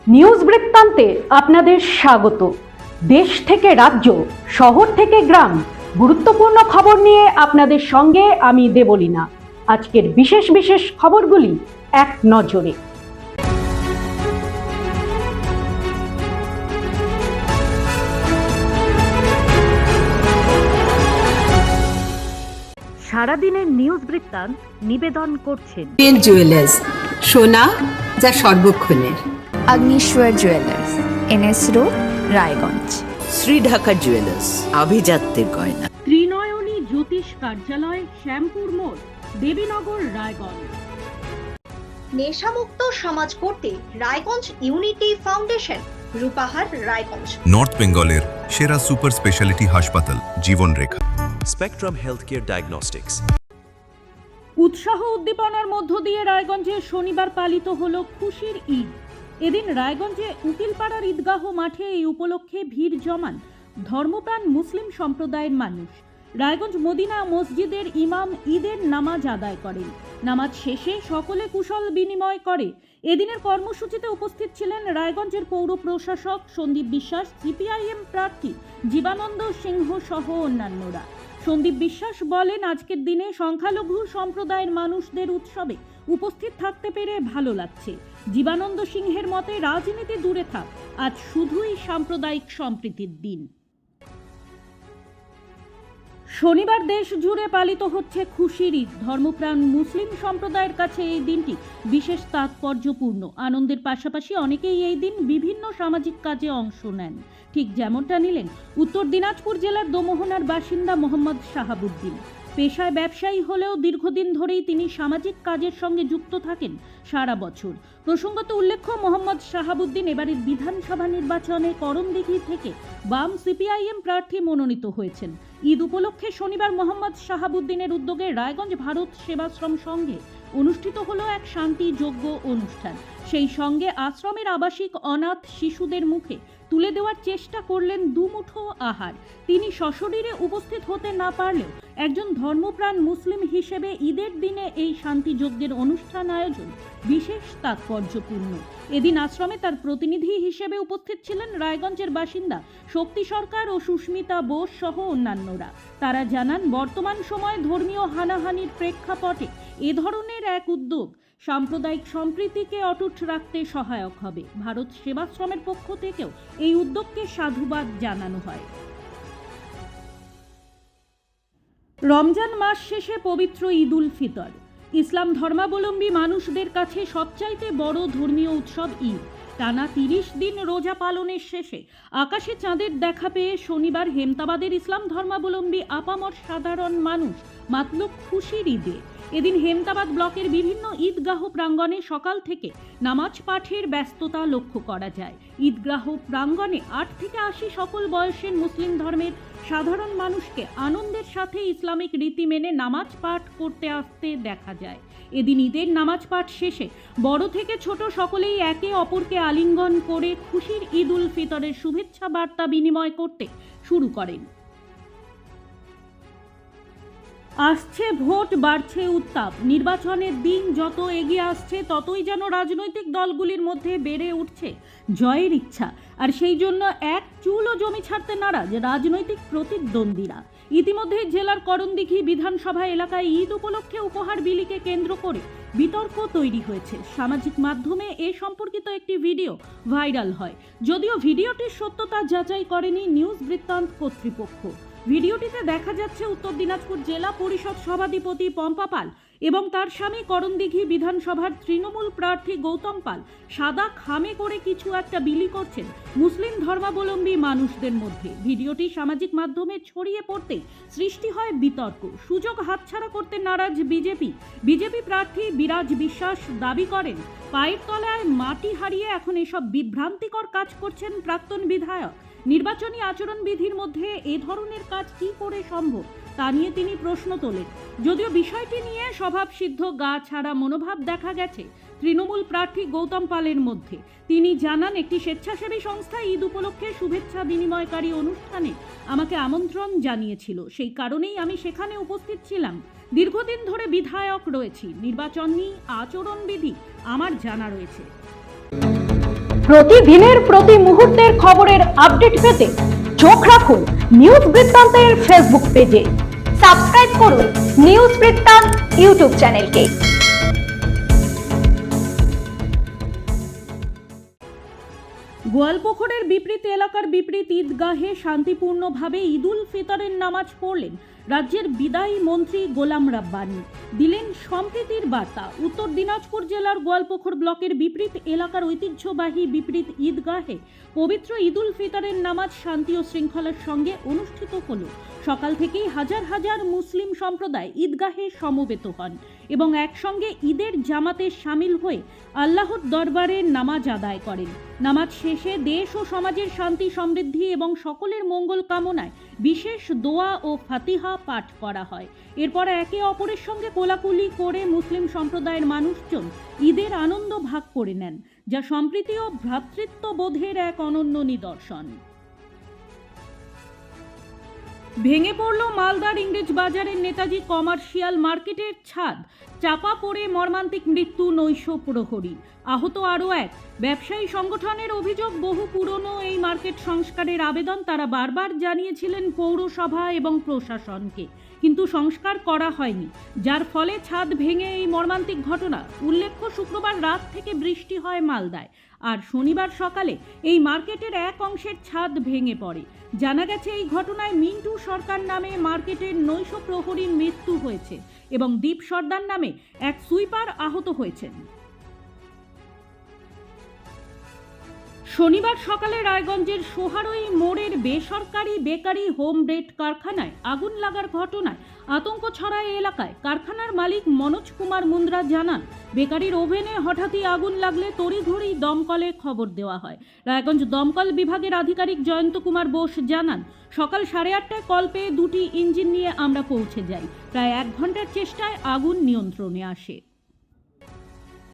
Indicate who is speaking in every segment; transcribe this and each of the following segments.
Speaker 1: News বৃত্তান্তে আপনাদের স্বাগত। দেশ থেকে রাজ্য, শহর থেকে গ্রাম, গুরুত্বপূর্ণ খবর নিয়ে আপনাদের সঙ্গে আমি দেবলীনা। আজকের বিশেষ বিশেষ খবরগুলি এক নজরে। সারাদিনের নিউজ বৃত্তান্ত নিবেদন করছেন
Speaker 2: জুয়েলার্স, সোনা যা সর্বক্ষণের।
Speaker 3: Agnishwar jewellers, NS road, Raiganj.
Speaker 4: Shri Dhaka jewellers, আভিজাত্যের গয়না।
Speaker 1: ত্রিনয়নী জ্যোতিষ কার্যালয়, শ্যামপুর মোড়, দেবীনগর, রায়গঞ্জ।
Speaker 5: নেশামুক্ত সমাজ করতে Raiganj unity foundation, Rupahar, Raiganj.
Speaker 6: North বেঙ্গলের সেরা সুপার স্পেশালিটি হাসপাতাল জীবনরেখা।
Speaker 7: Spectrum healthcare diagnostics.
Speaker 1: উৎসাহ উদ্দীপনার মধ্য দিয়ে রায়গঞ্জে শনিবার পালিত হলো খুশির ঈদ। এদিন রায়গঞ্জে উকিলপাড়ার ঈদগাহ মাঠে এই উপলক্ষে ভিড় জমান ধর্মপ্রাণ মুসলিম সম্প্রদায়ের মানুষ। রায়গঞ্জ মদিনা মসজিদের ইমাম ঈদের নামাজ আদায় করেন। নামাজ শেষে সকলে কুশল বিনিময় করে। এদিনের কর্মসূচিতে উপস্থিত ছিলেন রায়গঞ্জের পৌর প্রশাসক সন্দীপ বিশ্বাস, সিপিআইএম প্রার্থী জীবানন্দ সিংহ সহ অন্যান্যরা। সন্দীপ বিশ্বাস বলেন, আজকের দিনে সংখ্যালঘু সম্প্রদায়ের মানুষদের উৎসবে উপস্থিত থাকতে পেরে ভালো লাগছে। জীবানন্দ সিংহের মতে রাজনীতি দূরে থাক, আজ শুধুই সাম্প্রদায়িক সম্প্রীতির দিন। শনিবার দেশ জুড়ে পালিত হচ্ছে খুশির ঈদ। ধর্মপ্রাণ মুসলিম সম্প্রদায়ের কাছে এই দিনটি বিশেষ তাৎপর্যপূর্ণ। আনন্দের পাশাপাশি অনেকেই এই দিন বিভিন্ন সামাজিক কাজে অংশ নেন। ঠিক যেমনটা নিলেন উত্তর দিনাজপুর জেলার দোমোহনার বাসিন্দা মোহাম্মদ শাহাবুদ্দিন। পেশায় ব্যবসায়ী হলেও দীর্ঘদিন ধরেই তিনি সামাজিক কাজের সঙ্গে যুক্ত থাকেন সারা বছর। প্রসঙ্গত উল্লেখ্য, মোহাম্মদ শাহাবুদ্দিন এবারের বিধানসভা নির্বাচনে করণদিঘি থেকে বাম সিপিআইএম প্রার্থী মনোনীত হয়েছেন। ঈদ উপলক্ষে শনিবার মোহাম্মদ শাহাবুদ্দিনের উদ্যোগে রায়গঞ্জ ভারত সেবাশ্রম সংঘে অনুষ্ঠিত হলো এক শান্তি যজ্ঞ অনুষ্ঠান। সেই সঙ্গে আশ্রমের আবাসিক অনাথ শিশুদের মুখে তুলে দেওয়ার চেষ্টা করলেন দুমুঠো আহার। তিনি সশরীরে উপস্থিত হতে না পারলেও একজন ধর্মপ্রাণ মুসলিম হিসেবে ঈদের দিনে এই শান্তি যজ্ঞের অনুষ্ঠান আয়োজন বিশেষ তাৎপর্যপূর্ণ। এদিন আশ্রমে তার প্রতিনিধি হিসেবে উপস্থিত ছিলেন রায়গঞ্জের বাসিন্দা শক্তি সরকার ও সুস্মিতা বোস সহ অন্যান্যরা। তারা জানান, বর্তমান সময়ে ধর্মীয় হানাহানির প্রেক্ষাপটে এ ধরনের এক উদ্যোগ সাম্প্রদায়িক সম্প্রীতিকে অটুট রাখতে সহায়ক হবে। ভারত সেবাশ্রমের পক্ষ থেকেও এই উদ্যোগকে সাধুবাদ জানানো হয়। রমজান মাস শেষে পবিত্র ঈদ উল ফিতর ইসলাম ধর্মাবলম্বী মানুষদের কাছে সবচাইতে বড় ধর্মীয় উৎসব ঈদ। টানা 30 দিন রোজা পালনের শেষে আকাশে চাঁদের দেখা পেয়ে শনিবার হেমতাবাদের ইসলাম ধর্মাবলম্বী আপামর সাধারণ মানুষ মাতল খুশির ঈদে। এদিন হেমতাবাদ ব্লকের বিভিন্ন ঈদগাহ প্রাঙ্গণে সকাল থেকে নামাজ পাঠের ব্যস্ততা লক্ষ্য করা যায়। ঈদগাহ প্রাঙ্গণে 8 থেকে 80 সকল বয়সের মুসলিম ধর্মের সাধারণ মানুষকে আনন্দের সাথে ইসলামিক রীতি মেনে নামাজ পাঠ করতে আসতে দেখা যায়। এদিন ঈদের নামাজ পাঠ শেষে বড় থেকে ছোট সকলেই একে অপরকে আলিঙ্গন করে খুশির ঈদ উল ফিতরের শুভেচ্ছা বার্তা বিনিময় করতে শুরু করেন। আসছে ভোট, বাড়ছে উত্তাপ। নির্বাচনের দিন যত এগিয়ে আসছে ততই যেন রাজনৈতিক দলগুলির মধ্যে বেড়ে উঠছে জয়ের ইচ্ছা। আর সেই জন্য এক চুলও জমি ছাড়তে নারাজ রাজনৈতিক প্রতিদ্বন্দ্বীরা। ইতিমধ্যে জেলার করণদিঘি বিধানসভা এলাকায় ঈদ উপলক্ষে উপহার বিলিকে কেন্দ্র করে বিতর্ক তৈরি হয়েছে। সামাজিক মাধ্যমে এ সম্পর্কিত একটি ভিডিও ভাইরাল হয়, যদিও ভিডিওটির সত্যতা যাচাই করেনি নিউজ বৃত্তান্ত কর্তৃপক্ষ। ভিডিওটিতে দেখা যাচ্ছে উত্তর দিনাজপুর জেলা পরিষদ সভাধিপতি পম্পা পাল এবং তার স্বামী করণদিঘি বিধানসভার তৃণমূল প্রার্থী গৌতম পাল সাদা খামে করে কিছু একটা বিলি করছেন মুসলিম ধর্মাবলম্বী মানুষদের মধ্যে। ভিডিওটি সামাজিক মাধ্যমে ছড়িয়ে পড়তেই সৃষ্টি হয় বিতর্ক। সুযোগ হাতছাড়া করতে নারাজ বিজেপি প্রার্থী বিরাজ বিশ্বাস দাবি করেন, পায়ের তলায় মাটি হারিয়ে এখন এসব বিভ্রান্তিকর কাজ করছেন প্রাক্তন বিধায়ক। নির্বাচনী আচরণবিধির মধ্যে এ ধরনের কাজ কি করে সম্ভব তা নিয়ে তিনি প্রশ্ন তোলেন। যদিও বিষয়টি নিয়ে স্বভাবসিদ্ধ গা ছাড়া মনোভাব দেখা গেছে তৃণমূল প্রার্থী গৌতম পালের মধ্যে। তিনি জানান, একটি স্বেচ্ছাসেবী সংস্থা ঈদ উপলক্ষে শুভেচ্ছা বিনিময়কারী অনুষ্ঠানে আমাকে আমন্ত্রণ জানিয়েছিল, সেই কারণেই আমি সেখানে উপস্থিত ছিলাম। দীর্ঘদিন ধরে বিধায়ক রয়েছি, নির্বাচনী আচরণবিধি আমার জানা রয়েছে।
Speaker 8: প্রতিদিনের প্রতি মুহূর্তের খবরের আপডেট পেতে চোখ রাখুন নিউজ বৃত্তান্তের ফেসবুক পেজে।
Speaker 3: সাবস্ক্রাইব করুন নিউজ বৃত্তান্ত ইউটিউব চ্যানেলকে।
Speaker 1: গোয়ালপুকুরের বিপরীত এলাকার বিপরীত ঈদগাহে শান্তিপূর্ণভাবে ঈদুল ফিতরের নামাজ পড়লেন রাজ্যের বিদায়ী মন্ত্রী গোলাম রাব্বানী। দিলেন সম্প্রীতির বার্তা। উত্তর দিনাজপুর জেলার গোয়ালপুকুর ব্লকের বিপরীত এলাকার ঐতিহ্যবাহী বিপরীত ঈদগাহে পবিত্র ঈদুল ফিতরের নামাজ শান্তি ও শৃঙ্খলার সঙ্গে অনুষ্ঠিত হল। সকাল থেকেই হাজার হাজার মুসলিম সম্প্রদায় ঈদগাহে সমবেত হন এবং একসঙ্গে ঈদের জামাতে সামিল হয়ে আল্লাহর দরবারে নামাজ আদায় করেন। নামাজ শেষে দেশ ও সমাজের শান্তি সমৃদ্ধি এবং সকলের মঙ্গল কামনায় বিশেষ দোয়া ও ফাতিহা পাঠ করা হয়। এরপর একে অপরের সঙ্গে কোলাকুলি করে মুসলিম সম্প্রদায়ের মানুষজন ঈদের আনন্দ ভাগ করে নেন, যা সম্প্রীতি ও ভ্রাতৃত্ববোধের এক অনন্য নিদর্শন। ভেঙে পড়ল মালদার ইংরেজ বাজারের নেতাজি কমার্শিয়াল মার্কেটের ছাদ। চাপা পড়ে মর্মান্তিক মৃত্যু নৈশ প্রহরী। আহত আরও এক ব্যবসায়ী সংগঠনের অভিযোগ, বহু পুরনো এই মার্কেট সংস্কারের আবেদন তারা বারবার জানিয়েছিলেন পৌরসভা এবং প্রশাসনকে, কিন্তু সংস্কার করা হয়নি, যার ফলে ছাদ ভেঙে এই মর্মান্তিক ঘটনা। উল্লেখ্য, শুক্রবার রাত থেকে বৃষ্টি হয় মালদায়, আর শনিবার সকালে এই মার্কেটের এক অংশের ছাদ ভেঙে পড়ে। জানা গেছে এই ঘটনায় মিন্টু সরকার নামে মার্কেটের নৈশ প্রহরীর মৃত্যু হয়েছে এবং দীপ সর্দার নামে এক সুইপার আহত হয়েছেন। শনিবার সকালে রায়গঞ্জের সোহারই মোড়ের বেসরকারি বেকারি হোম ব্রেড কারখানায় আগুন লাগার ঘটনায় আতঙ্ক ছড়ায় এলাকায়। কারখানার মালিক মনোজ কুমার মুন্দ্রা জানান, বেকারির ওভেনে হঠাৎই আগুন লাগলে তড়িঘড়ি দমকলে খবর দেওয়া হয়। রায়গঞ্জ দমকল বিভাগের আধিকারিক জয়ন্ত কুমার বোস জানান, সকাল 8:30টায় কল পেয়ে 2টি ইঞ্জিন নিয়ে আমরা পৌঁছে যাই। প্রায় 1 ঘন্টার চেষ্টায় আগুন নিয়ন্ত্রণে আসে।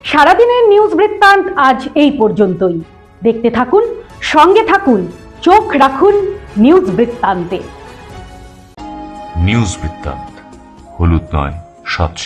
Speaker 8: সারাদিনের নিউজ বৃত্তান্ত আজ এই পর্যন্তই। দেখতে থাকুন, সঙ্গে থাকুন, চোখ রাখুন নিউজ বৃত্তান্তে।
Speaker 9: নিউজ বৃত্তান্ত, হলুদ নয়, স্বচ্ছ।